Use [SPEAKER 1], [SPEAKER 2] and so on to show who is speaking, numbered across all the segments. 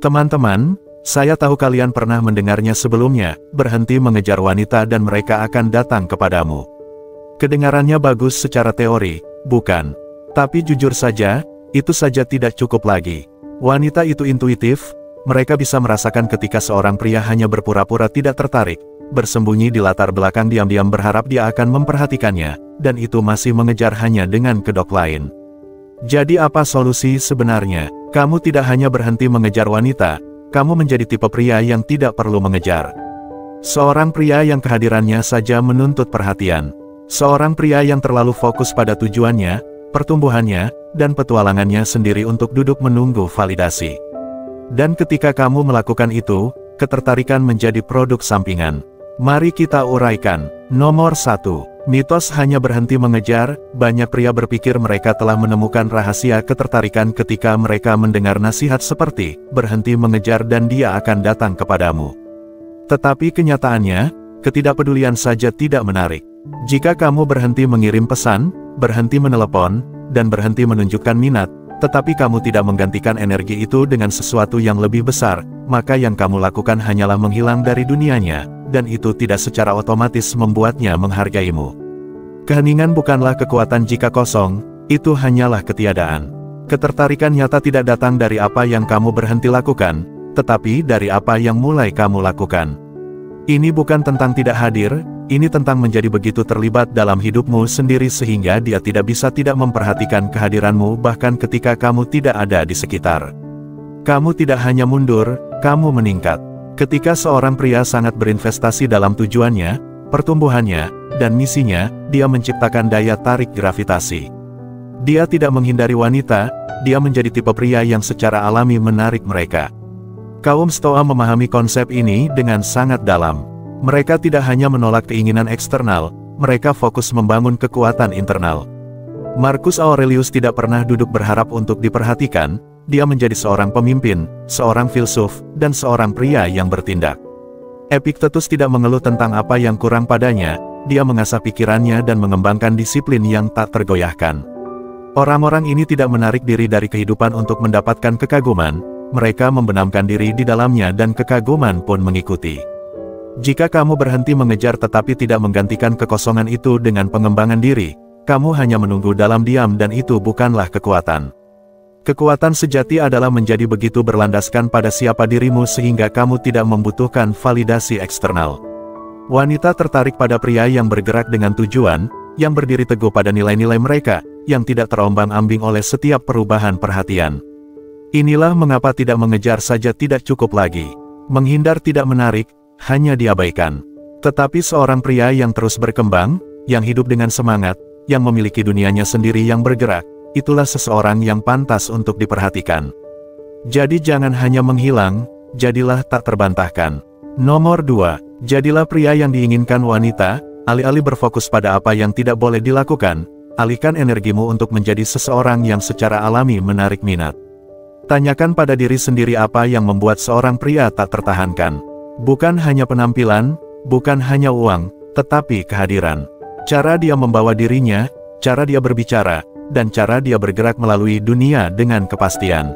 [SPEAKER 1] Teman-teman, saya tahu kalian pernah mendengarnya sebelumnya, berhenti mengejar wanita dan mereka akan datang kepadamu. Kedengarannya bagus secara teori, bukan? Tapi jujur saja, itu saja tidak cukup lagi. Wanita itu intuitif, mereka bisa merasakan ketika seorang pria hanya berpura-pura tidak tertarik, bersembunyi di latar belakang diam-diam berharap dia akan memperhatikannya, dan itu masih mengejar hanya dengan kedok lain. Jadi apa solusi sebenarnya? Kamu tidak hanya berhenti mengejar wanita, kamu menjadi tipe pria yang tidak perlu mengejar. Seorang pria yang kehadirannya saja menuntut perhatian. Seorang pria yang terlalu fokus pada tujuannya, pertumbuhannya, dan petualangannya sendiri untuk duduk menunggu validasi. Dan ketika kamu melakukan itu, ketertarikan menjadi produk sampingan. Mari kita uraikan. Nomor 1. Mitos hanya berhenti mengejar. Banyak pria berpikir mereka telah menemukan rahasia ketertarikan ketika mereka mendengar nasihat seperti, berhenti mengejar dan dia akan datang kepadamu. Tetapi kenyataannya, ketidakpedulian saja tidak menarik. Jika kamu berhenti mengirim pesan, berhenti menelepon, dan berhenti menunjukkan minat, tetapi kamu tidak menggantikan energi itu dengan sesuatu yang lebih besar, maka yang kamu lakukan hanyalah menghilang dari dunianya, dan itu tidak secara otomatis membuatnya menghargaimu. Keheningan bukanlah kekuatan jika kosong, itu hanyalah ketiadaan. Ketertarikan nyata tidak datang dari apa yang kamu berhenti lakukan, tetapi dari apa yang mulai kamu lakukan. Ini bukan tentang tidak hadir, ini tentang menjadi begitu terlibat dalam hidupmu sendiri sehingga dia tidak bisa tidak memperhatikan kehadiranmu bahkan ketika kamu tidak ada di sekitar. Kamu tidak hanya mundur, kamu meningkat. Ketika seorang pria sangat berinvestasi dalam tujuannya, pertumbuhannya, dan misinya, dia menciptakan daya tarik gravitasi. Dia tidak menghindari wanita, dia menjadi tipe pria yang secara alami menarik mereka. Kaum Stoa memahami konsep ini dengan sangat dalam. Mereka tidak hanya menolak keinginan eksternal, mereka fokus membangun kekuatan internal. Marcus Aurelius tidak pernah duduk berharap untuk diperhatikan, dia menjadi seorang pemimpin, seorang filsuf, dan seorang pria yang bertindak. Epictetus tidak mengeluh tentang apa yang kurang padanya, dia mengasah pikirannya dan mengembangkan disiplin yang tak tergoyahkan. Orang-orang ini tidak menarik diri dari kehidupan untuk mendapatkan kekaguman, mereka membenamkan diri di dalamnya dan kekaguman pun mengikuti. Jika kamu berhenti mengejar tetapi tidak menggantikan kekosongan itu dengan pengembangan diri, kamu hanya menunggu dalam diam dan itu bukanlah kekuatan. Kekuatan sejati adalah menjadi begitu berlandaskan pada siapa dirimu sehingga kamu tidak membutuhkan validasi eksternal. Wanita tertarik pada pria yang bergerak dengan tujuan, yang berdiri teguh pada nilai-nilai mereka, yang tidak terombang-ambing oleh setiap perubahan perhatian. Inilah mengapa tidak mengejar saja tidak cukup lagi. Menghindar tidak menarik, hanya diabaikan. Tetapi seorang pria yang terus berkembang, yang hidup dengan semangat, yang memiliki dunianya sendiri yang bergerak, itulah seseorang yang pantas untuk diperhatikan. Jadi jangan hanya menghilang, jadilah tak terbantahkan. Nomor 2. Jadilah pria yang diinginkan wanita, alih-alih berfokus pada apa yang tidak boleh dilakukan, alihkan energimu untuk menjadi seseorang yang secara alami menarik minat. Tanyakan pada diri sendiri apa yang membuat seorang pria tak tertahankan. Bukan hanya penampilan, bukan hanya uang, tetapi kehadiran. Cara dia membawa dirinya, cara dia berbicara, dan cara dia bergerak melalui dunia dengan kepastian.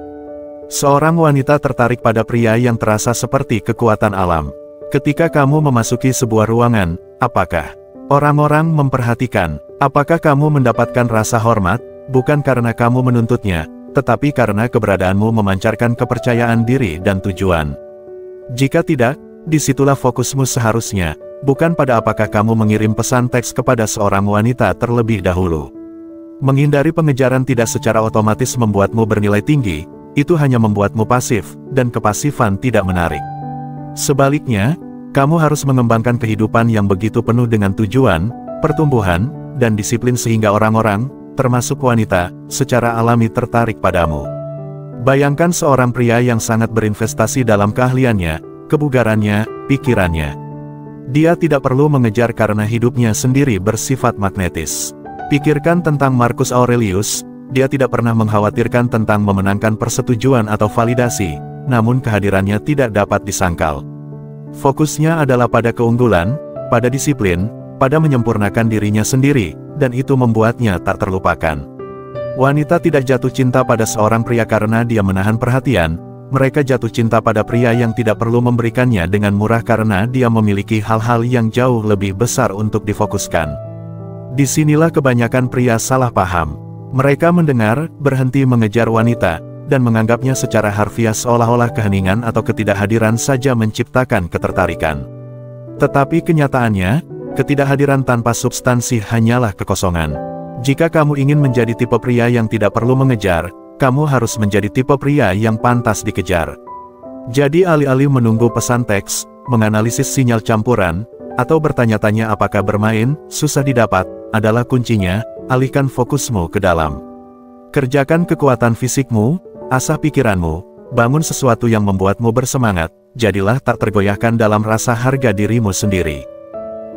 [SPEAKER 1] Seorang wanita tertarik pada pria yang terasa seperti kekuatan alam. Ketika kamu memasuki sebuah ruangan, apakah orang-orang memperhatikan? Apakah kamu mendapatkan rasa hormat, bukan karena kamu menuntutnya, tetapi karena keberadaanmu memancarkan kepercayaan diri dan tujuan? Jika tidak, disitulah fokusmu seharusnya, bukan pada apakah kamu mengirim pesan teks kepada seorang wanita terlebih dahulu. Menghindari pengejaran tidak secara otomatis membuatmu bernilai tinggi, itu hanya membuatmu pasif, dan kepasifan tidak menarik. Sebaliknya, kamu harus mengembangkan kehidupan yang begitu penuh dengan tujuan, pertumbuhan, dan disiplin sehingga orang-orang, termasuk wanita, secara alami tertarik padamu. Bayangkan seorang pria yang sangat berinvestasi dalam keahliannya, kebugarannya, pikirannya. Dia tidak perlu mengejar karena hidupnya sendiri bersifat magnetis. Pikirkan tentang Marcus Aurelius, dia tidak pernah mengkhawatirkan tentang memenangkan persetujuan atau validasi, namun kehadirannya tidak dapat disangkal. Fokusnya adalah pada keunggulan, pada disiplin, pada menyempurnakan dirinya sendiri, dan itu membuatnya tak terlupakan. Wanita tidak jatuh cinta pada seorang pria karena dia menahan perhatian, mereka jatuh cinta pada pria yang tidak perlu memberikannya dengan murah karena dia memiliki hal-hal yang jauh lebih besar untuk difokuskan. Disinilah kebanyakan pria salah paham. Mereka mendengar, berhenti mengejar wanita, dan menganggapnya secara harfiah seolah-olah keheningan atau ketidakhadiran saja menciptakan ketertarikan. Tetapi kenyataannya, ketidakhadiran tanpa substansi hanyalah kekosongan. Jika kamu ingin menjadi tipe pria yang tidak perlu mengejar, kamu harus menjadi tipe pria yang pantas dikejar. Jadi alih-alih menunggu pesan teks, menganalisis sinyal campuran, atau bertanya-tanya apakah bermain susah didapat, adalah kuncinya, alihkan fokusmu ke dalam. Kerjakan kekuatan fisikmu, asah pikiranmu, bangun sesuatu yang membuatmu bersemangat, jadilah tak tergoyahkan dalam rasa harga dirimu sendiri.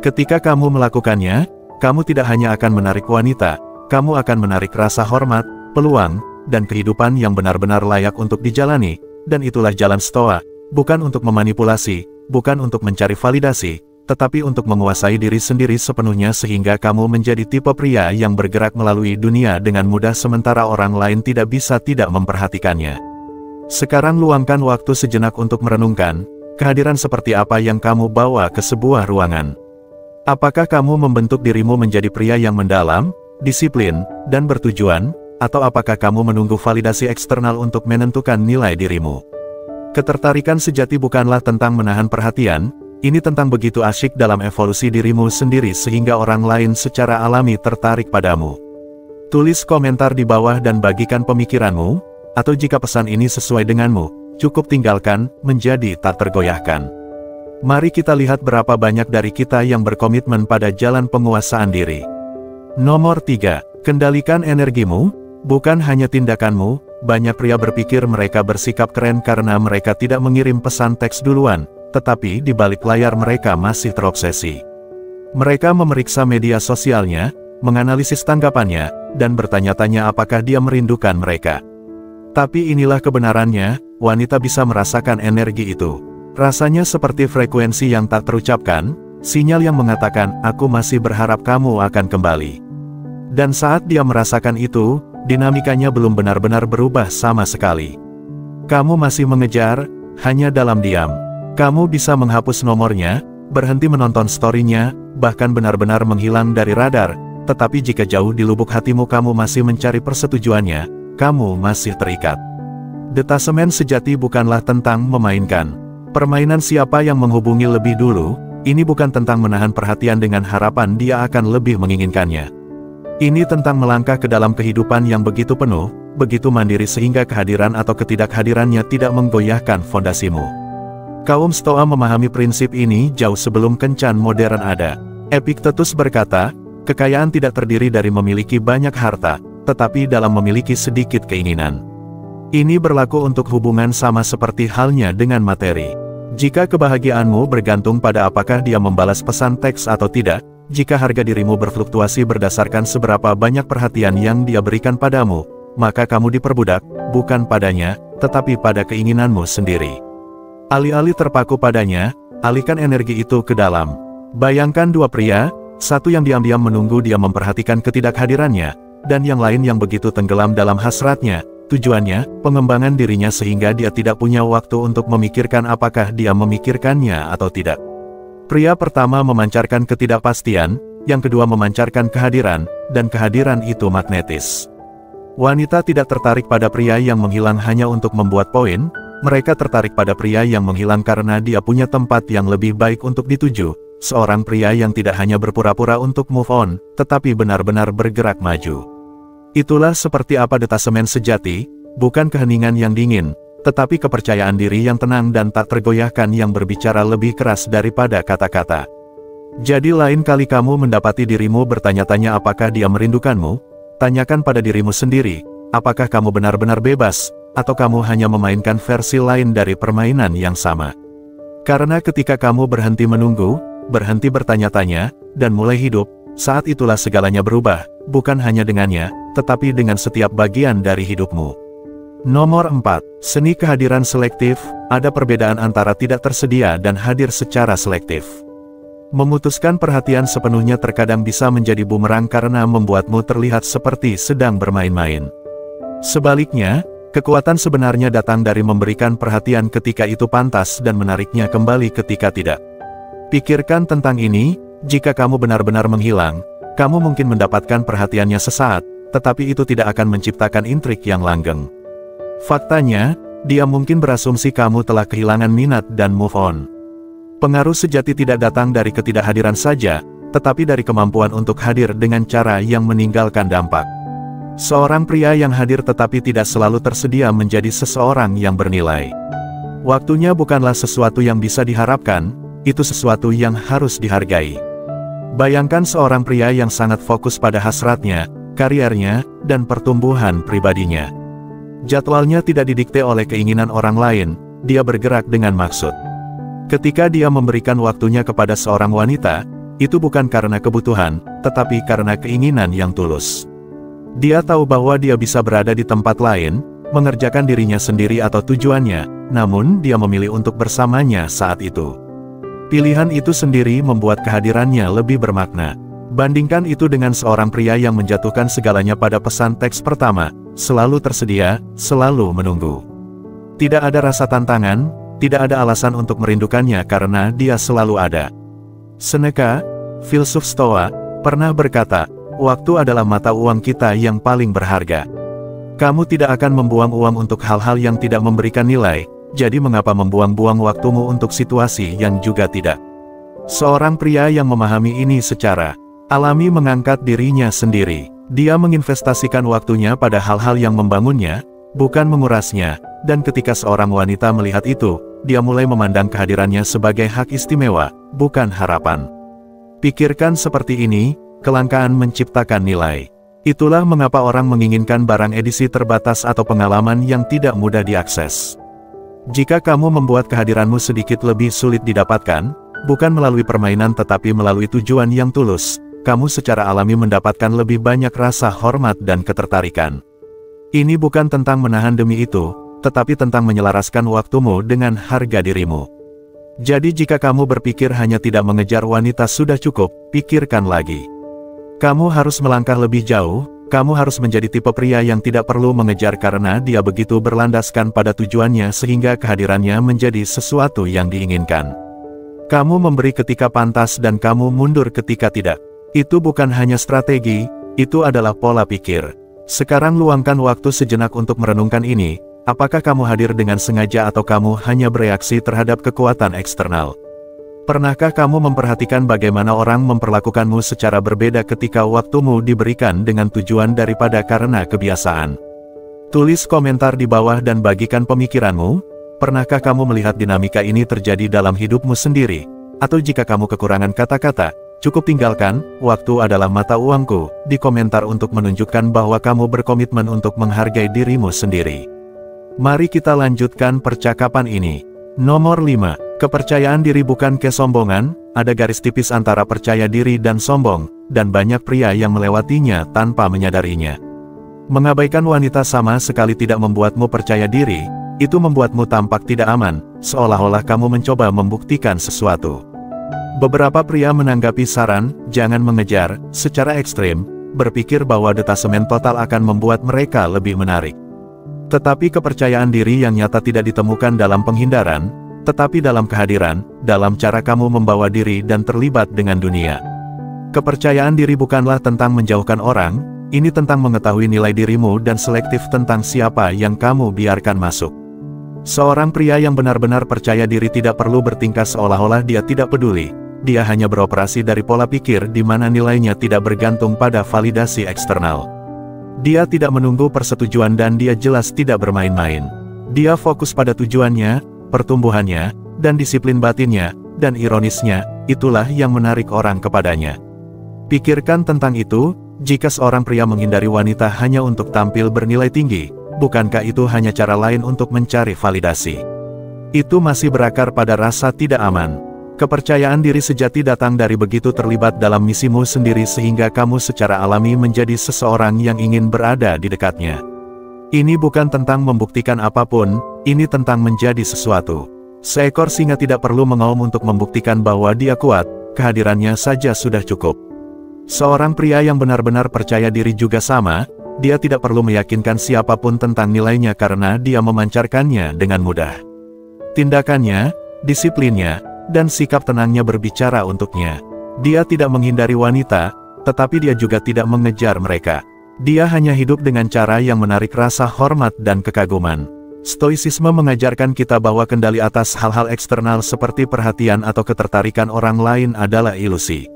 [SPEAKER 1] Ketika kamu melakukannya, kamu tidak hanya akan menarik wanita, kamu akan menarik rasa hormat, peluang, dan kehidupan yang benar-benar layak untuk dijalani, dan itulah jalan Stoa, bukan untuk memanipulasi, bukan untuk mencari validasi, tetapi untuk menguasai diri sendiri sepenuhnya sehingga kamu menjadi tipe pria yang bergerak melalui dunia dengan mudah sementara orang lain tidak bisa tidak memperhatikannya. Sekarang luangkan waktu sejenak untuk merenungkan, kehadiran seperti apa yang kamu bawa ke sebuah ruangan. Apakah kamu membentuk dirimu menjadi pria yang mendalam, disiplin, dan bertujuan, atau apakah kamu menunggu validasi eksternal untuk menentukan nilai dirimu? Ketertarikan sejati bukanlah tentang menahan perhatian, ini tentang begitu asyik dalam evolusi dirimu sendiri sehingga orang lain secara alami tertarik padamu. Tulis komentar di bawah dan bagikan pemikiranmu, atau jika pesan ini sesuai denganmu, cukup tinggalkan, menjadi tak tergoyahkan. Mari kita lihat berapa banyak dari kita yang berkomitmen pada jalan penguasaan diri. Nomor 3. Kendalikan energimu, bukan hanya tindakanmu. Banyak pria berpikir mereka bersikap keren karena mereka tidak mengirim pesan teks duluan, tetapi di balik layar mereka masih terobsesi. Mereka memeriksa media sosialnya, menganalisis tanggapannya, dan bertanya-tanya apakah dia merindukan mereka. Tapi inilah kebenarannya, wanita bisa merasakan energi itu. Rasanya seperti frekuensi yang tak terucapkan, sinyal yang mengatakan, aku masih berharap kamu akan kembali. Dan saat dia merasakan itu, dinamikanya belum benar-benar berubah sama sekali. Kamu masih mengejar, hanya dalam diam. Kamu bisa menghapus nomornya, berhenti menonton story-nya, bahkan benar-benar menghilang dari radar, tetapi jika jauh di lubuk hatimu kamu masih mencari persetujuannya, kamu masih terikat. Detasemen sejati bukanlah tentang memainkan permainan siapa yang menghubungi lebih dulu, ini bukan tentang menahan perhatian dengan harapan dia akan lebih menginginkannya. Ini tentang melangkah ke dalam kehidupan yang begitu penuh, begitu mandiri sehingga kehadiran atau ketidakhadirannya tidak menggoyahkan fondasimu. Kaum Stoa memahami prinsip ini jauh sebelum kencan modern ada. Epictetus berkata, kekayaan tidak terdiri dari memiliki banyak harta, tetapi dalam memiliki sedikit keinginan. Ini berlaku untuk hubungan sama seperti halnya dengan materi. Jika kebahagiaanmu bergantung pada apakah dia membalas pesan teks atau tidak, jika harga dirimu berfluktuasi berdasarkan seberapa banyak perhatian yang dia berikan padamu, maka kamu diperbudak, bukan padanya, tetapi pada keinginanmu sendiri. Alih-alih terpaku padanya, alihkan energi itu ke dalam. Bayangkan dua pria, satu yang diam-diam menunggu dia memperhatikan ketidakhadirannya, dan yang lain yang begitu tenggelam dalam hasratnya. Tujuannya, pengembangan dirinya sehingga dia tidak punya waktu untuk memikirkan apakah dia memikirkannya atau tidak. Pria pertama memancarkan ketidakpastian, yang kedua memancarkan kehadiran, dan kehadiran itu magnetis. Wanita tidak tertarik pada pria yang menghilang hanya untuk membuat poin, mereka tertarik pada pria yang menghilang karena dia punya tempat yang lebih baik untuk dituju, seorang pria yang tidak hanya berpura-pura untuk move on, tetapi benar-benar bergerak maju. Itulah seperti apa detasemen sejati, bukan keheningan yang dingin, tetapi kepercayaan diri yang tenang dan tak tergoyahkan yang berbicara lebih keras daripada kata-kata. Jadi lain kali kamu mendapati dirimu bertanya-tanya apakah dia merindukanmu, tanyakan pada dirimu sendiri, apakah kamu benar-benar bebas, atau kamu hanya memainkan versi lain dari permainan yang sama. Karena ketika kamu berhenti menunggu, berhenti bertanya-tanya, dan mulai hidup, saat itulah segalanya berubah, bukan hanya dengannya, tetapi dengan setiap bagian dari hidupmu. Nomor 4. Seni kehadiran selektif. Ada perbedaan antara tidak tersedia dan hadir secara selektif. Memutuskan perhatian sepenuhnya terkadang bisa menjadi bumerang karena membuatmu terlihat seperti sedang bermain-main. Sebaliknya, Kekuatan sebenarnya datang dari memberikan perhatian ketika itu pantas dan menariknya kembali ketika tidak. Pikirkan tentang ini, jika kamu benar-benar menghilang, kamu mungkin mendapatkan perhatiannya sesaat, tetapi itu tidak akan menciptakan intrik yang langgeng. Faktanya, dia mungkin berasumsi kamu telah kehilangan minat dan move on. Pengaruh sejati tidak datang dari ketidakhadiran saja, tetapi dari kemampuan untuk hadir dengan cara yang meninggalkan dampak. Seorang pria yang hadir tetapi tidak selalu tersedia menjadi seseorang yang bernilai. Waktunya bukanlah sesuatu yang bisa diharapkan, itu sesuatu yang harus dihargai. Bayangkan seorang pria yang sangat fokus pada hasratnya, kariernya, dan pertumbuhan pribadinya. Jadwalnya tidak didikte oleh keinginan orang lain, dia bergerak dengan maksud. Ketika dia memberikan waktunya kepada seorang wanita, itu bukan karena kebutuhan, tetapi karena keinginan yang tulus. Dia tahu bahwa dia bisa berada di tempat lain, mengerjakan dirinya sendiri atau tujuannya, namun dia memilih untuk bersamanya saat itu. Pilihan itu sendiri membuat kehadirannya lebih bermakna. Bandingkan itu dengan seorang pria yang menjatuhkan segalanya pada pesan teks pertama, selalu tersedia, selalu menunggu. Tidak ada rasa tantangan, tidak ada alasan untuk merindukannya karena dia selalu ada. Seneca, filsuf Stoa, pernah berkata, waktu adalah mata uang kita yang paling berharga. Kamu tidak akan membuang uang untuk hal-hal yang tidak memberikan nilai, jadi mengapa membuang-buang waktumu untuk situasi yang juga tidak? Seorang pria yang memahami ini secara alami mengangkat dirinya sendiri. Dia menginvestasikan waktunya pada hal-hal yang membangunnya, bukan mengurasnya, dan ketika seorang wanita melihat itu, dia mulai memandang kehadirannya sebagai hak istimewa, bukan harapan. Pikirkan seperti ini, kelangkaan menciptakan nilai. Itulah mengapa orang menginginkan barang edisi terbatas atau pengalaman yang tidak mudah diakses. Jika kamu membuat kehadiranmu sedikit lebih sulit didapatkan, bukan melalui permainan tetapi melalui tujuan yang tulus, kamu secara alami mendapatkan lebih banyak rasa hormat dan ketertarikan. Ini bukan tentang menahan demi itu, tetapi tentang menyelaraskan waktumu dengan harga dirimu. Jadi jika kamu berpikir hanya tidak mengejar wanita sudah cukup, pikirkan lagi. Kamu harus melangkah lebih jauh, kamu harus menjadi tipe pria yang tidak perlu mengejar karena dia begitu berlandaskan pada tujuannya sehingga kehadirannya menjadi sesuatu yang diinginkan. Kamu memberi ketika pantas dan kamu mundur ketika tidak. Itu bukan hanya strategi, itu adalah pola pikir. Sekarang luangkan waktu sejenak untuk merenungkan ini, apakah kamu hadir dengan sengaja atau kamu hanya bereaksi terhadap kekuatan eksternal? Pernahkah kamu memperhatikan bagaimana orang memperlakukanmu secara berbeda ketika waktumu diberikan dengan tujuan daripada karena kebiasaan? Tulis komentar di bawah dan bagikan pemikiranmu. Pernahkah kamu melihat dinamika ini terjadi dalam hidupmu sendiri? Atau jika kamu kekurangan kata-kata, cukup tinggalkan, waktu adalah mata uangku, di komentar untuk menunjukkan bahwa kamu berkomitmen untuk menghargai dirimu sendiri. Mari kita lanjutkan percakapan ini. Nomor 5. Kepercayaan diri bukan kesombongan, ada garis tipis antara percaya diri dan sombong, dan banyak pria yang melewatinya tanpa menyadarinya. Mengabaikan wanita sama sekali tidak membuatmu percaya diri, itu membuatmu tampak tidak aman, seolah-olah kamu mencoba membuktikan sesuatu. Beberapa pria menanggapi saran, jangan mengejar, secara ekstrim, berpikir bahwa detasemen total akan membuat mereka lebih menarik. Tetapi kepercayaan diri yang nyata tidak ditemukan dalam penghindaran, tetapi dalam kehadiran, dalam cara kamu membawa diri dan terlibat dengan dunia. Kepercayaan diri bukanlah tentang menjauhkan orang, ini tentang mengetahui nilai dirimu dan selektif tentang siapa yang kamu biarkan masuk. Seorang pria yang benar-benar percaya diri tidak perlu bertingkah seolah-olah dia tidak peduli, dia hanya beroperasi dari pola pikir di mana nilainya tidak bergantung pada validasi eksternal. Dia tidak menunggu persetujuan dan dia jelas tidak bermain-main. Dia fokus pada tujuannya, pertumbuhannya, dan disiplin batinnya, dan ironisnya, itulah yang menarik orang kepadanya. Pikirkan tentang itu, jika seorang pria menghindari wanita hanya untuk tampil bernilai tinggi, bukankah itu hanya cara lain untuk mencari validasi? Itu masih berakar pada rasa tidak aman. Kepercayaan diri sejati datang dari begitu terlibat dalam misimu sendiri sehingga kamu secara alami menjadi seseorang yang ingin berada di dekatnya. Ini bukan tentang membuktikan apapun, ini tentang menjadi sesuatu. Seekor singa tidak perlu mengaum untuk membuktikan bahwa dia kuat, kehadirannya saja sudah cukup. Seorang pria yang benar-benar percaya diri juga sama, dia tidak perlu meyakinkan siapapun tentang nilainya karena dia memancarkannya dengan mudah. Tindakannya, disiplinnya, dan sikap tenangnya berbicara untuknya. Dia tidak menghindari wanita, tetapi dia juga tidak mengejar mereka. Dia hanya hidup dengan cara yang menarik rasa hormat dan kekaguman. Stoicisme mengajarkan kita bahwa kendali atas hal-hal eksternal seperti perhatian atau ketertarikan orang lain adalah ilusi.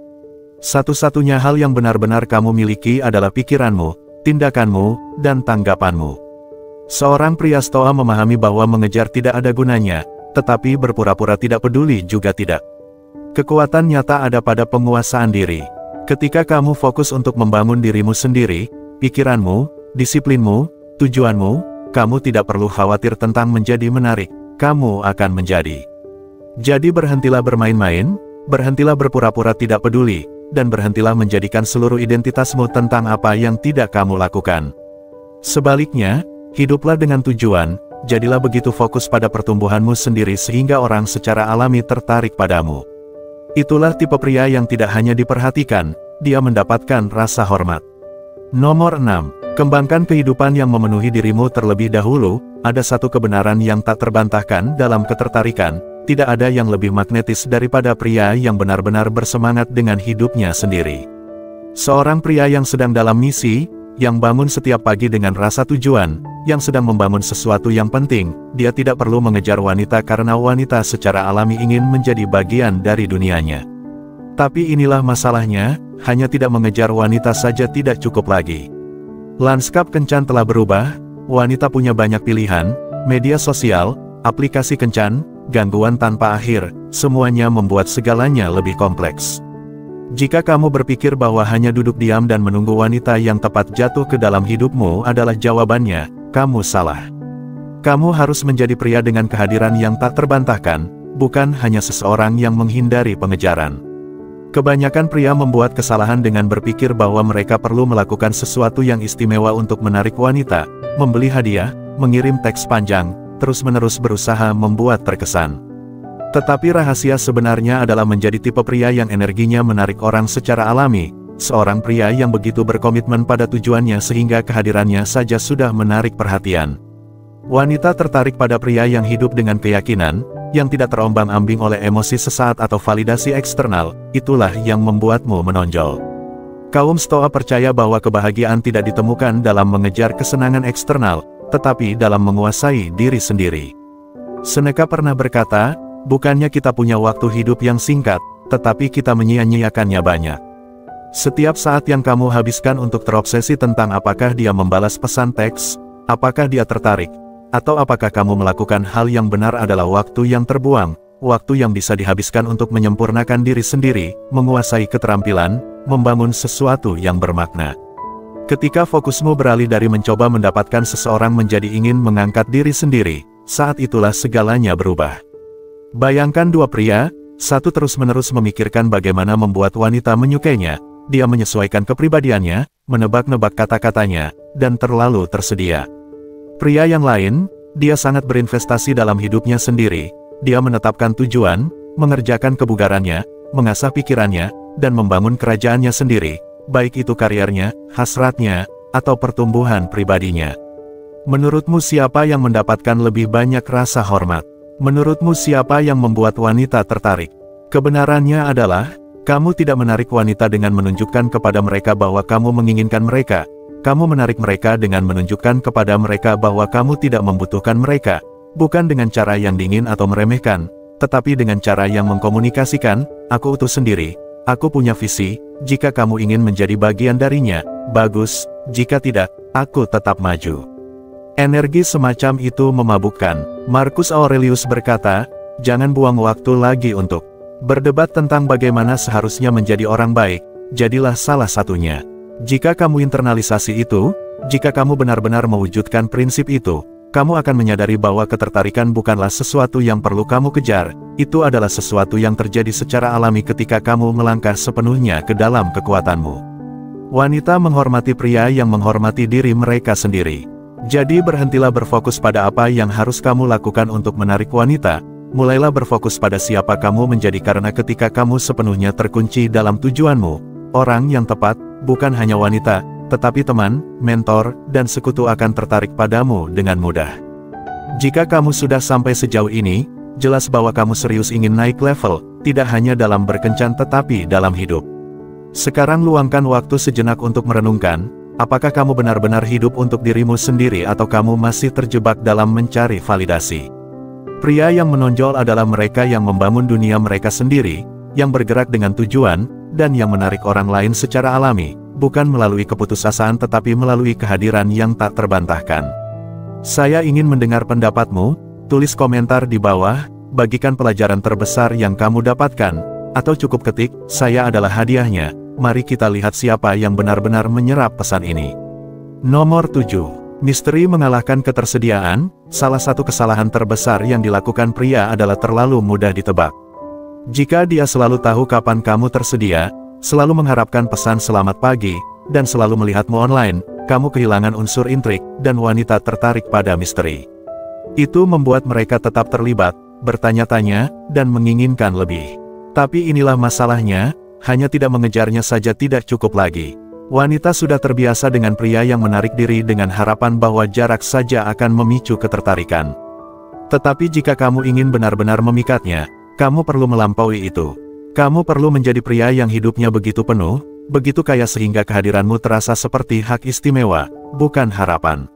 [SPEAKER 1] Satu-satunya hal yang benar-benar kamu miliki adalah pikiranmu, tindakanmu, dan tanggapanmu. Seorang pria Stoa memahami bahwa mengejar tidak ada gunanya, tetapi berpura-pura tidak peduli juga tidak. Kekuatan nyata ada pada penguasaan diri. Ketika kamu fokus untuk membangun dirimu sendiri, pikiranmu, disiplinmu, tujuanmu, kamu tidak perlu khawatir tentang menjadi menarik, kamu akan menjadi. Jadi berhentilah bermain-main, berhentilah berpura-pura tidak peduli, dan berhentilah menjadikan seluruh identitasmu tentang apa yang tidak kamu lakukan. Sebaliknya, hiduplah dengan tujuan, jadilah begitu fokus pada pertumbuhanmu sendiri sehingga orang secara alami tertarik padamu. Itulah tipe pria yang tidak hanya diperhatikan, dia mendapatkan rasa hormat. Nomor 6. Kembangkan kehidupan yang memenuhi dirimu terlebih dahulu. Ada satu kebenaran yang tak terbantahkan dalam ketertarikan, tidak ada yang lebih magnetis daripada pria yang benar-benar bersemangat dengan hidupnya sendiri. Seorang pria yang sedang dalam misi, yang bangun setiap pagi dengan rasa tujuan, yang sedang membangun sesuatu yang penting, dia tidak perlu mengejar wanita karena wanita secara alami ingin menjadi bagian dari dunianya. Tapi inilah masalahnya, hanya tidak mengejar wanita saja tidak cukup lagi. Lanskap kencan telah berubah, wanita punya banyak pilihan, media sosial, aplikasi kencan, gangguan tanpa akhir, semuanya membuat segalanya lebih kompleks. Jika kamu berpikir bahwa hanya duduk diam dan menunggu wanita yang tepat jatuh ke dalam hidupmu adalah jawabannya, kamu salah. Kamu harus menjadi pria dengan kehadiran yang tak terbantahkan, bukan hanya seseorang yang menghindari pengejaran. Kebanyakan pria membuat kesalahan dengan berpikir bahwa mereka perlu melakukan sesuatu yang istimewa untuk menarik wanita, membeli hadiah, mengirim teks panjang, terus-menerus berusaha membuat terkesan. Tetapi rahasia sebenarnya adalah menjadi tipe pria yang energinya menarik orang secara alami, seorang pria yang begitu berkomitmen pada tujuannya sehingga kehadirannya saja sudah menarik perhatian. Wanita tertarik pada pria yang hidup dengan keyakinan, yang tidak terombang-ambing oleh emosi sesaat atau validasi eksternal, itulah yang membuatmu menonjol. Kaum Stoa percaya bahwa kebahagiaan tidak ditemukan dalam mengejar kesenangan eksternal, tetapi dalam menguasai diri sendiri. Seneca pernah berkata, bukannya kita punya waktu hidup yang singkat, tetapi kita menyia-nyiakannya banyak. Setiap saat yang kamu habiskan untuk terobsesi tentang apakah dia membalas pesan teks, apakah dia tertarik, atau apakah kamu melakukan hal yang benar adalah waktu yang terbuang, waktu yang bisa dihabiskan untuk menyempurnakan diri sendiri, menguasai keterampilan, membangun sesuatu yang bermakna. Ketika fokusmu beralih dari mencoba mendapatkan seseorang menjadi ingin mengangkat diri sendiri, saat itulah segalanya berubah. Bayangkan dua pria, satu terus-menerus memikirkan bagaimana membuat wanita menyukainya, dia menyesuaikan kepribadiannya, menebak-nebak kata-katanya, dan terlalu tersedia. Pria yang lain, dia sangat berinvestasi dalam hidupnya sendiri, dia menetapkan tujuan, mengerjakan kebugarannya, mengasah pikirannya, dan membangun kerajaannya sendiri, baik itu karirnya, hasratnya, atau pertumbuhan pribadinya. Menurutmu siapa yang mendapatkan lebih banyak rasa hormat? Menurutmu siapa yang membuat wanita tertarik? Kebenarannya adalah, kamu tidak menarik wanita dengan menunjukkan kepada mereka bahwa kamu menginginkan mereka. Kamu menarik mereka dengan menunjukkan kepada mereka bahwa kamu tidak membutuhkan mereka, bukan dengan cara yang dingin atau meremehkan, tetapi dengan cara yang mengkomunikasikan, aku utuh sendiri, aku punya visi, jika kamu ingin menjadi bagian darinya, bagus, jika tidak, aku tetap maju. Energi semacam itu memabukkan. Marcus Aurelius berkata, jangan buang waktu lagi untuk berdebat tentang bagaimana seharusnya menjadi orang baik, jadilah salah satunya. Jika kamu internalisasi itu, jika kamu benar-benar mewujudkan prinsip itu, kamu akan menyadari bahwa ketertarikan bukanlah sesuatu yang perlu kamu kejar, itu adalah sesuatu yang terjadi secara alami ketika kamu melangkah sepenuhnya ke dalam kekuatanmu. Wanita menghormati pria yang menghormati diri mereka sendiri. Jadi berhentilah berfokus pada apa yang harus kamu lakukan untuk menarik wanita, mulailah berfokus pada siapa kamu menjadi karena ketika kamu sepenuhnya terkunci dalam tujuanmu, orang yang tepat, bukan hanya wanita, tetapi teman, mentor, dan sekutu akan tertarik padamu dengan mudah. Jika kamu sudah sampai sejauh ini, jelas bahwa kamu serius ingin naik level, tidak hanya dalam berkencan tetapi dalam hidup. Sekarang luangkan waktu sejenak untuk merenungkan, apakah kamu benar-benar hidup untuk dirimu sendiri atau kamu masih terjebak dalam mencari validasi? Pria yang menonjol adalah mereka yang membangun dunia mereka sendiri, yang bergerak dengan tujuan, dan yang menarik orang lain secara alami, bukan melalui keputusasaan tetapi melalui kehadiran yang tak terbantahkan. Saya ingin mendengar pendapatmu, tulis komentar di bawah, bagikan pelajaran terbesar yang kamu dapatkan, atau cukup ketik, saya adalah hadiahnya, mari kita lihat siapa yang benar-benar menyerap pesan ini. Nomor 7. Misteri mengalahkan ketersediaan. Salah satu kesalahan terbesar yang dilakukan pria adalah terlalu mudah ditebak. Jika dia selalu tahu kapan kamu tersedia, selalu mengharapkan pesan selamat pagi, dan selalu melihatmu online, kamu kehilangan unsur intrik, dan wanita tertarik pada misteri. Itu membuat mereka tetap terlibat, bertanya-tanya, dan menginginkan lebih. Tapi inilah masalahnya, hanya tidak mengejarnya saja tidak cukup lagi. Wanita sudah terbiasa dengan pria yang menarik diri dengan harapan bahwa jarak saja akan memicu ketertarikan. Tetapi jika kamu ingin benar-benar memikatnya, kamu perlu melampaui itu. Kamu perlu menjadi pria yang hidupnya begitu penuh, begitu kaya sehingga kehadiranmu terasa seperti hak istimewa, bukan harapan.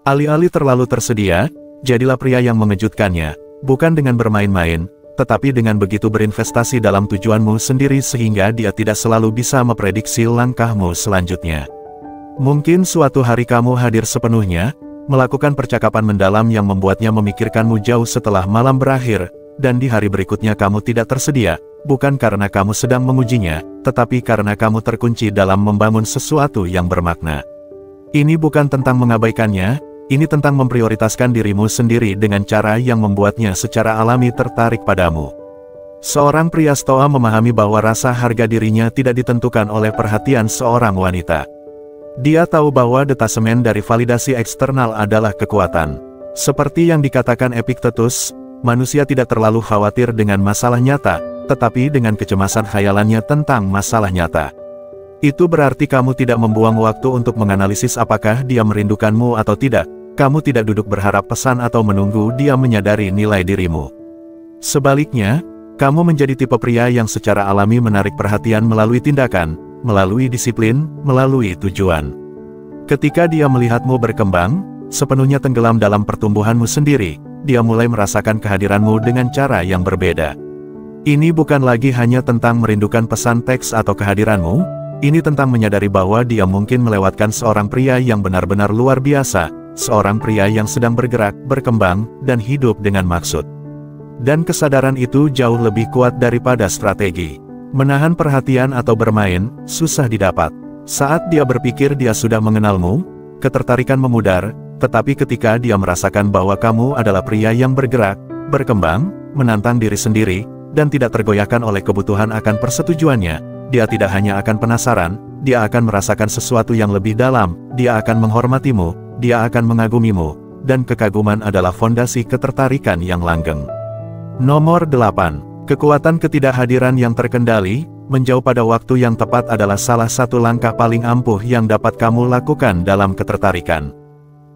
[SPEAKER 1] Alih-alih terlalu tersedia, jadilah pria yang mengejutkannya, bukan dengan bermain-main, tetapi dengan begitu berinvestasi dalam tujuanmu sendiri sehingga dia tidak selalu bisa memprediksi langkahmu selanjutnya. Mungkin suatu hari kamu hadir sepenuhnya, melakukan percakapan mendalam yang membuatnya memikirkanmu jauh setelah malam berakhir, dan di hari berikutnya kamu tidak tersedia, bukan karena kamu sedang mengujinya, tetapi karena kamu terkunci dalam membangun sesuatu yang bermakna. Ini bukan tentang mengabaikannya, ini tentang memprioritaskan dirimu sendiri dengan cara yang membuatnya secara alami tertarik padamu. Seorang pria stoa memahami bahwa rasa harga dirinya tidak ditentukan oleh perhatian seorang wanita. Dia tahu bahwa detasemen dari validasi eksternal adalah kekuatan. Seperti yang dikatakan Epictetus, manusia tidak terlalu khawatir dengan masalah nyata, tetapi dengan kecemasan khayalannya tentang masalah nyata. Itu berarti kamu tidak membuang waktu untuk menganalisis apakah dia merindukanmu atau tidak. Kamu tidak duduk berharap pesan atau menunggu dia menyadari nilai dirimu. Sebaliknya, kamu menjadi tipe pria yang secara alami menarik perhatian melalui tindakan, melalui disiplin, melalui tujuan. Ketika dia melihatmu berkembang, sepenuhnya tenggelam dalam pertumbuhanmu sendiri, dia mulai merasakan kehadiranmu dengan cara yang berbeda. Ini bukan lagi hanya tentang merindukan pesan teks atau kehadiranmu, ini tentang menyadari bahwa dia mungkin melewatkan seorang pria yang benar-benar luar biasa, seorang pria yang sedang bergerak, berkembang, dan hidup dengan maksud. Dan kesadaran itu jauh lebih kuat daripada strategi. Menahan perhatian atau bermain, susah didapat. Saat dia berpikir dia sudah mengenalmu, ketertarikan memudar, tetapi ketika dia merasakan bahwa kamu adalah pria yang bergerak, berkembang, menantang diri sendiri, dan tidak tergoyahkan oleh kebutuhan akan persetujuannya, dia tidak hanya akan penasaran, dia akan merasakan sesuatu yang lebih dalam, dia akan menghormatimu, dia akan mengagumimu, dan kekaguman adalah fondasi ketertarikan yang langgeng. Nomor 8. Kekuatan ketidakhadiran yang terkendali, menjauh pada waktu yang tepat adalah salah satu langkah paling ampuh yang dapat kamu lakukan dalam ketertarikan.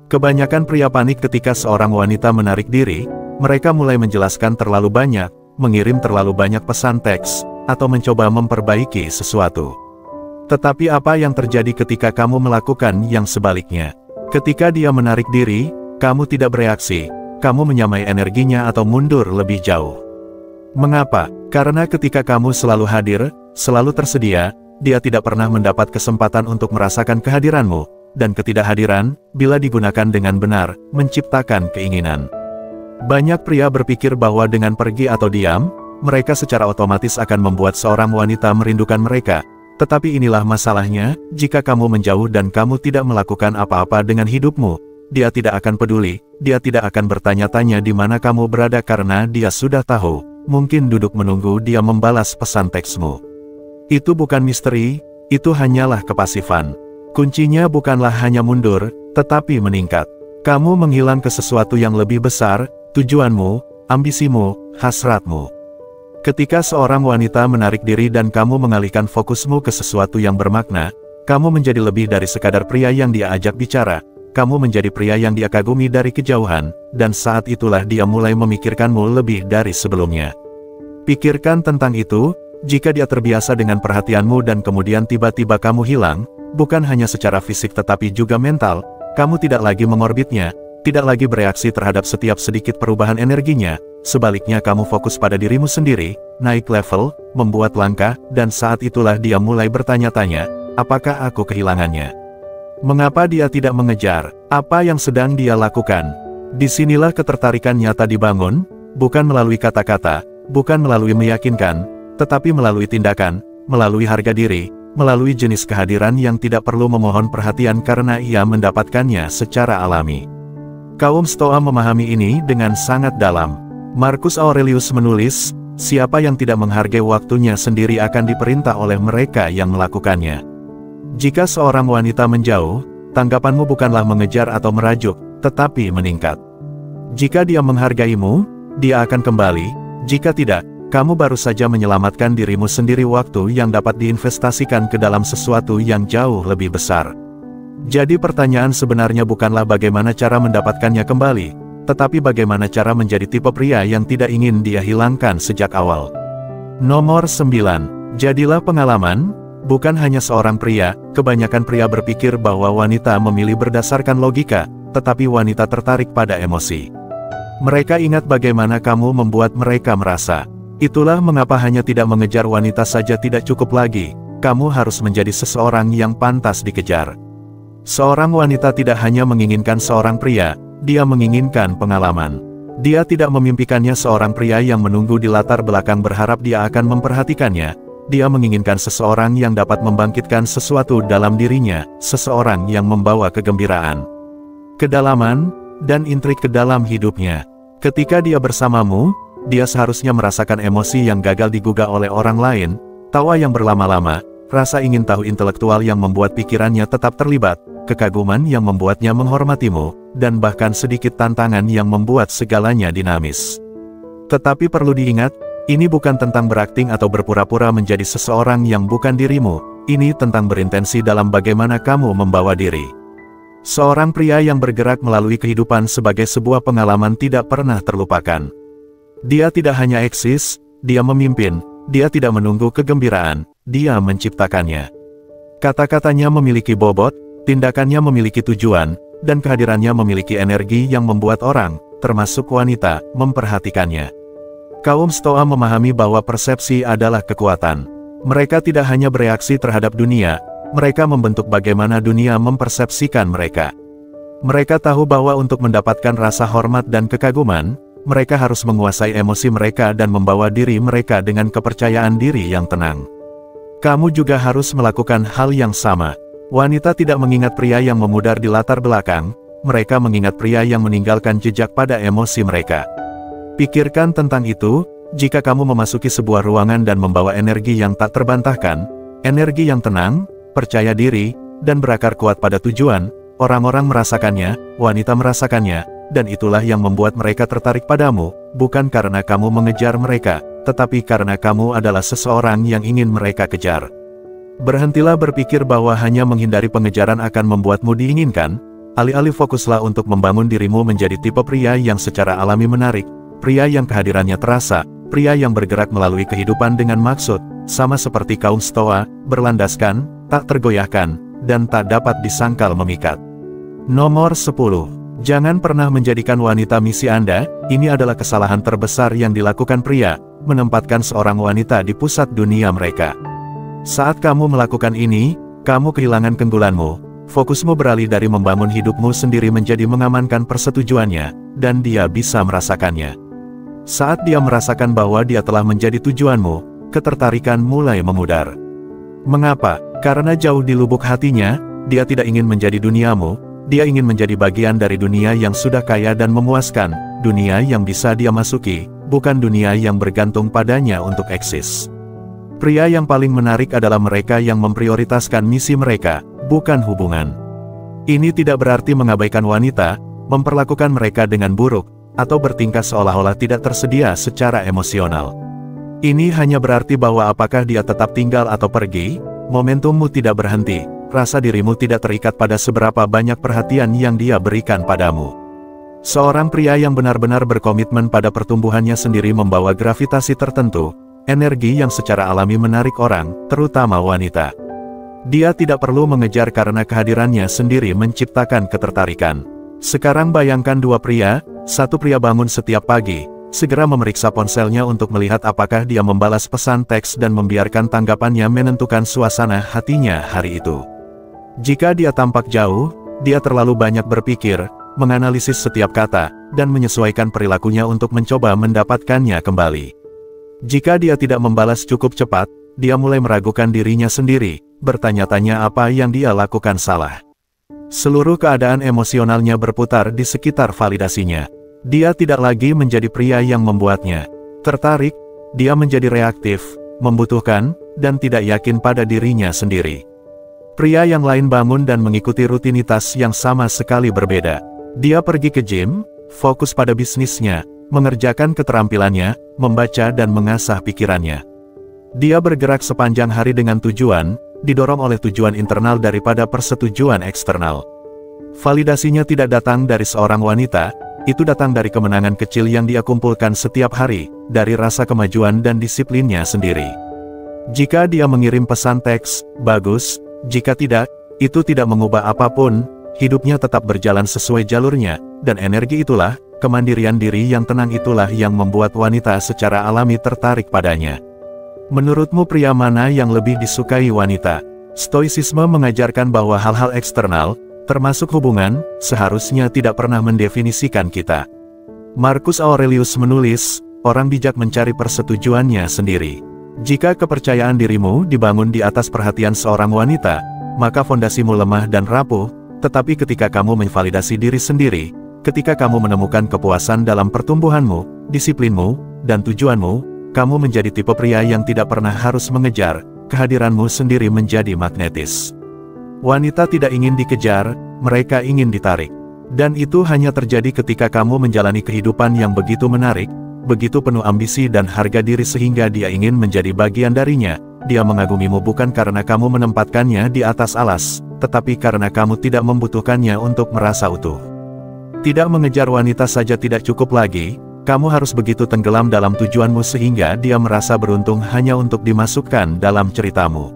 [SPEAKER 1] Kebanyakan pria panik ketika seorang wanita menarik diri, mereka mulai menjelaskan terlalu banyak, mengirim terlalu banyak pesan teks, atau mencoba memperbaiki sesuatu. Tetapi apa yang terjadi ketika kamu melakukan yang sebaliknya? Ketika dia menarik diri, kamu tidak bereaksi, kamu menyamai energinya atau mundur lebih jauh. Mengapa? Karena ketika kamu selalu hadir, selalu tersedia, dia tidak pernah mendapat kesempatan untuk merasakan kehadiranmu, dan ketidakhadiran, bila digunakan dengan benar, menciptakan keinginan. Banyak pria berpikir bahwa dengan pergi atau diam, mereka secara otomatis akan membuat seorang wanita merindukan mereka. Tetapi inilah masalahnya, jika kamu menjauh dan kamu tidak melakukan apa-apa dengan hidupmu, dia tidak akan peduli, dia tidak akan bertanya-tanya di mana kamu berada karena dia sudah tahu, mungkin duduk menunggu dia membalas pesan teksmu. Itu bukan misteri, itu hanyalah kepasifan. Kuncinya bukanlah hanya mundur, tetapi meningkat. Kamu menghilang ke sesuatu yang lebih besar, tujuanmu, ambisimu, hasratmu. Ketika seorang wanita menarik diri dan kamu mengalihkan fokusmu ke sesuatu yang bermakna, Kamu menjadi lebih dari sekadar pria yang dia ajak bicara, kamu menjadi pria yang dia kagumi dari kejauhan, dan saat itulah dia mulai memikirkanmu lebih dari sebelumnya. Pikirkan tentang itu, jika dia terbiasa dengan perhatianmu dan kemudian tiba-tiba kamu hilang, bukan hanya secara fisik tetapi juga mental, kamu tidak lagi mengorbitnya, tidak lagi bereaksi terhadap setiap sedikit perubahan energinya, sebaliknya kamu fokus pada dirimu sendiri, naik level, membuat langkah, dan saat itulah dia mulai bertanya-tanya, apakah aku kehilangannya? Mengapa dia tidak mengejar? Apa yang sedang dia lakukan? Disinilah ketertarikan nyata dibangun, bukan melalui kata-kata, bukan melalui meyakinkan, tetapi melalui tindakan, melalui harga diri, melalui jenis kehadiran yang tidak perlu memohon perhatian karena ia mendapatkannya secara alami. Kaum Stoa memahami ini dengan sangat dalam. Marcus Aurelius menulis, siapa yang tidak menghargai waktunya sendiri akan diperintah oleh mereka yang melakukannya. Jika seorang wanita menjauh, tanggapanmu bukanlah mengejar atau merajuk, tetapi meningkat. Jika dia menghargaimu, dia akan kembali, jika tidak, kamu baru saja menyelamatkan dirimu sendiri waktu yang dapat diinvestasikan ke dalam sesuatu yang jauh lebih besar. Jadi pertanyaan sebenarnya bukanlah bagaimana cara mendapatkannya kembali, tetapi bagaimana cara menjadi tipe pria yang tidak ingin dia hilangkan sejak awal. Nomor 9. Jadilah pengalaman. Bukan hanya seorang pria, kebanyakan pria berpikir bahwa wanita memilih berdasarkan logika, tetapi wanita tertarik pada emosi. Mereka ingat bagaimana kamu membuat mereka merasa. Itulah mengapa hanya tidak mengejar wanita saja tidak cukup lagi, kamu harus menjadi seseorang yang pantas dikejar. Seorang wanita tidak hanya menginginkan seorang pria, dia menginginkan pengalaman. Dia tidak memimpikannya seorang pria yang menunggu di latar belakang berharap dia akan memperhatikannya. Dia menginginkan seseorang yang dapat membangkitkan sesuatu dalam dirinya, seseorang yang membawa kegembiraan, kedalaman, dan intrik ke dalam hidupnya. Ketika dia bersamamu, dia seharusnya merasakan emosi yang gagal digugah oleh orang lain, tawa yang berlama-lama, rasa ingin tahu intelektual yang membuat pikirannya tetap terlibat, kekaguman yang membuatnya menghormatimu, dan bahkan sedikit tantangan yang membuat segalanya dinamis. Tetapi perlu diingat, ini bukan tentang berakting atau berpura-pura menjadi seseorang yang bukan dirimu, ini tentang berintensi dalam bagaimana kamu membawa diri. Seorang pria yang bergerak melalui kehidupan sebagai sebuah pengalaman tidak pernah terlupakan. Dia tidak hanya eksis, dia memimpin, dia tidak menunggu kegembiraan, dia menciptakannya. Kata-katanya memiliki bobot, tindakannya memiliki tujuan, dan kehadirannya memiliki energi yang membuat orang, termasuk wanita, memperhatikannya. Kaum Stoa memahami bahwa persepsi adalah kekuatan. Mereka tidak hanya bereaksi terhadap dunia, mereka membentuk bagaimana dunia mempersepsikan mereka. Mereka tahu bahwa untuk mendapatkan rasa hormat dan kekaguman, mereka harus menguasai emosi mereka dan membawa diri mereka dengan kepercayaan diri yang tenang. Kamu juga harus melakukan hal yang sama. Wanita tidak mengingat pria yang memudar di latar belakang, mereka mengingat pria yang meninggalkan jejak pada emosi mereka. Pikirkan tentang itu, jika kamu memasuki sebuah ruangan dan membawa energi yang tak terbantahkan, energi yang tenang, percaya diri, dan berakar kuat pada tujuan, orang-orang merasakannya, wanita merasakannya, dan itulah yang membuat mereka tertarik padamu, bukan karena kamu mengejar mereka, tetapi karena kamu adalah seseorang yang ingin mereka kejar. Berhentilah berpikir bahwa hanya menghindari pengejaran akan membuatmu diinginkan, alih-alih fokuslah untuk membangun dirimu menjadi tipe pria yang secara alami menarik, pria yang kehadirannya terasa, pria yang bergerak melalui kehidupan dengan maksud, sama seperti kaum Stoa, berlandaskan, tak tergoyahkan, dan tak dapat disangkal memikat. Nomor 10. Jangan pernah menjadikan wanita misi Anda, ini adalah kesalahan terbesar yang dilakukan pria, menempatkan seorang wanita di pusat dunia mereka. Saat kamu melakukan ini, kamu kehilangan keunggulanmu, fokusmu beralih dari membangun hidupmu sendiri menjadi mengamankan persetujuannya, dan dia bisa merasakannya. Saat dia merasakan bahwa dia telah menjadi tujuanmu, ketertarikan mulai memudar. Mengapa? Karena jauh di lubuk hatinya, dia tidak ingin menjadi duniamu, dia ingin menjadi bagian dari dunia yang sudah kaya dan memuaskan, dunia yang bisa dia masuki, bukan dunia yang bergantung padanya untuk eksis. Pria yang paling menarik adalah mereka yang memprioritaskan misi mereka, bukan hubungan. Ini tidak berarti mengabaikan wanita, memperlakukan mereka dengan buruk, atau bertingkah seolah-olah tidak tersedia secara emosional. Ini hanya berarti bahwa apakah dia tetap tinggal atau pergi, momentummu tidak berhenti, rasa dirimu tidak terikat pada seberapa banyak perhatian yang dia berikan padamu. Seorang pria yang benar-benar berkomitmen pada pertumbuhannya sendiri membawa gravitasi tertentu, energi yang secara alami menarik orang, terutama wanita. Dia tidak perlu mengejar karena kehadirannya sendiri menciptakan ketertarikan. Sekarang bayangkan dua pria, satu pria bangun setiap pagi, segera memeriksa ponselnya untuk melihat apakah dia membalas pesan teks dan membiarkan tanggapannya menentukan suasana hatinya hari itu. Jika dia tampak jauh, dia terlalu banyak berpikir, menganalisis setiap kata, dan menyesuaikan perilakunya untuk mencoba mendapatkannya kembali. Jika dia tidak membalas cukup cepat, dia mulai meragukan dirinya sendiri, bertanya-tanya apa yang dia lakukan salah. Seluruh keadaan emosionalnya berputar di sekitar validasinya. Dia tidak lagi menjadi pria yang membuatnya tertarik, dia menjadi reaktif, membutuhkan, dan tidak yakin pada dirinya sendiri. Pria yang lain bangun dan mengikuti rutinitas yang sama sekali berbeda. Dia pergi ke gym, fokus pada bisnisnya, mengerjakan keterampilannya, membaca dan mengasah pikirannya. Dia bergerak sepanjang hari dengan tujuan, didorong oleh tujuan internal daripada persetujuan eksternal. Validasinya tidak datang dari seorang wanita, itu datang dari kemenangan kecil yang dia kumpulkan setiap hari, dari rasa kemajuan dan disiplinnya sendiri. Jika dia mengirim pesan teks, bagus. Jika tidak, itu tidak mengubah apapun, hidupnya tetap berjalan sesuai jalurnya, dan energi itulah, kemandirian diri yang tenang itulah yang membuat wanita secara alami tertarik padanya. Menurutmu pria mana yang lebih disukai wanita? Stoicisme mengajarkan bahwa hal-hal eksternal, termasuk hubungan, seharusnya tidak pernah mendefinisikan kita. Marcus Aurelius menulis, orang bijak mencari persetujuannya sendiri. Jika kepercayaan dirimu dibangun di atas perhatian seorang wanita, maka fondasimu lemah dan rapuh, tetapi ketika kamu menvalidasi diri sendiri, ketika kamu menemukan kepuasan dalam pertumbuhanmu, disiplinmu, dan tujuanmu, kamu menjadi tipe pria yang tidak pernah harus mengejar, kehadiranmu sendiri menjadi magnetis. Wanita tidak ingin dikejar, mereka ingin ditarik. Dan itu hanya terjadi ketika kamu menjalani kehidupan yang begitu menarik, begitu penuh ambisi dan harga diri sehingga dia ingin menjadi bagian darinya. Dia mengagumimu bukan karena kamu menempatkannya di atas alas, tetapi karena kamu tidak membutuhkannya untuk merasa utuh. Tidak mengejar wanita saja tidak cukup lagi, kamu harus begitu tenggelam dalam tujuanmu sehingga dia merasa beruntung hanya untuk dimasukkan dalam ceritamu.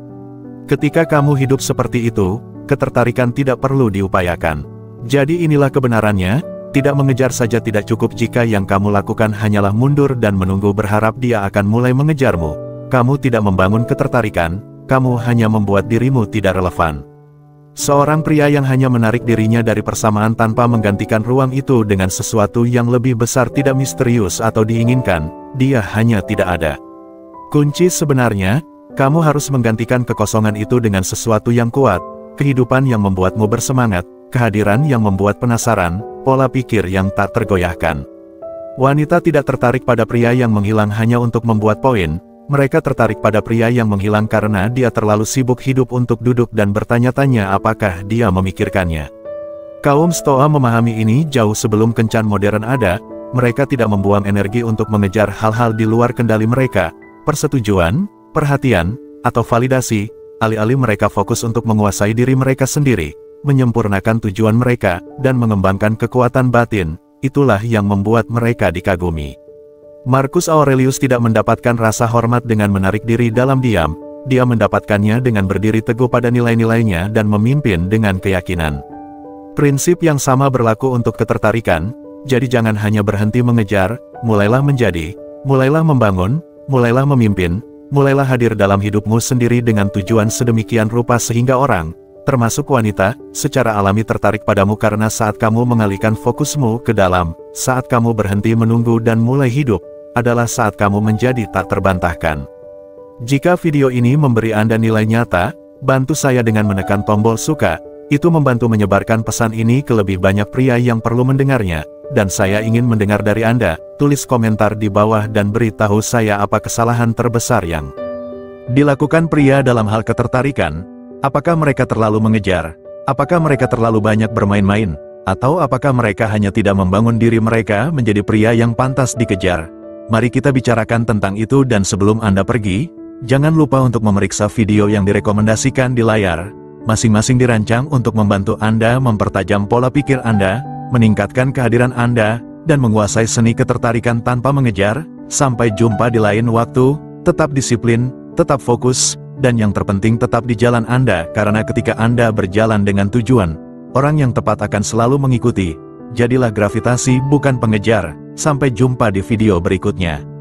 [SPEAKER 1] Ketika kamu hidup seperti itu, ketertarikan tidak perlu diupayakan. Jadi inilah kebenarannya. Tidak mengejar saja tidak cukup jika yang kamu lakukan hanyalah mundur dan menunggu berharap dia akan mulai mengejarmu. Kamu tidak membangun ketertarikan, kamu hanya membuat dirimu tidak relevan. Seorang pria yang hanya menarik dirinya dari persamaan tanpa menggantikan ruang itu dengan sesuatu yang lebih besar tidak misterius atau diinginkan, dia hanya tidak ada. Kunci sebenarnya, kamu harus menggantikan kekosongan itu dengan sesuatu yang kuat, kehidupan yang membuatmu bersemangat, kehadiran yang membuat penasaran, pola pikir yang tak tergoyahkan. Wanita tidak tertarik pada pria yang menghilang hanya untuk membuat poin, mereka tertarik pada pria yang menghilang karena dia terlalu sibuk hidup untuk duduk dan bertanya-tanya apakah dia memikirkannya. Kaum Stoa memahami ini jauh sebelum kencan modern ada, mereka tidak membuang energi untuk mengejar hal-hal di luar kendali mereka, persetujuan, perhatian, atau validasi, alih-alih mereka fokus untuk menguasai diri mereka sendiri, menyempurnakan tujuan mereka, dan mengembangkan kekuatan batin, itulah yang membuat mereka dikagumi. Marcus Aurelius tidak mendapatkan rasa hormat dengan menarik diri dalam diam, dia mendapatkannya dengan berdiri teguh pada nilai-nilainya dan memimpin dengan keyakinan. Prinsip yang sama berlaku untuk ketertarikan, jadi jangan hanya berhenti mengejar, mulailah menjadi, mulailah membangun, mulailah memimpin, mulailah hadir dalam hidupmu sendiri dengan tujuan sedemikian rupa sehingga orang, termasuk wanita, secara alami tertarik padamu karena saat kamu mengalihkan fokusmu ke dalam, saat kamu berhenti menunggu dan mulai hidup, adalah saat kamu menjadi tak terbantahkan. Jika video ini memberi Anda nilai nyata, bantu saya dengan menekan tombol suka, itu membantu menyebarkan pesan ini ke lebih banyak pria yang perlu mendengarnya, dan saya ingin mendengar dari Anda, tulis komentar di bawah dan beritahu saya apa kesalahan terbesar yang dilakukan pria dalam hal ketertarikan. Apakah mereka terlalu mengejar? Apakah mereka terlalu banyak bermain-main? Atau apakah mereka hanya tidak membangun diri mereka menjadi pria yang pantas dikejar? Mari kita bicarakan tentang itu dan sebelum Anda pergi, jangan lupa untuk memeriksa video yang direkomendasikan di layar. Masing-masing dirancang untuk membantu Anda mempertajam pola pikir Anda, meningkatkan kehadiran Anda, dan menguasai seni ketertarikan tanpa mengejar. Sampai jumpa di lain waktu, tetap disiplin, tetap fokus, dan yang terpenting tetap di jalan Anda, karena ketika Anda berjalan dengan tujuan, orang yang tepat akan selalu mengikuti. Jadilah gravitasi bukan pengejar. Sampai jumpa di video berikutnya.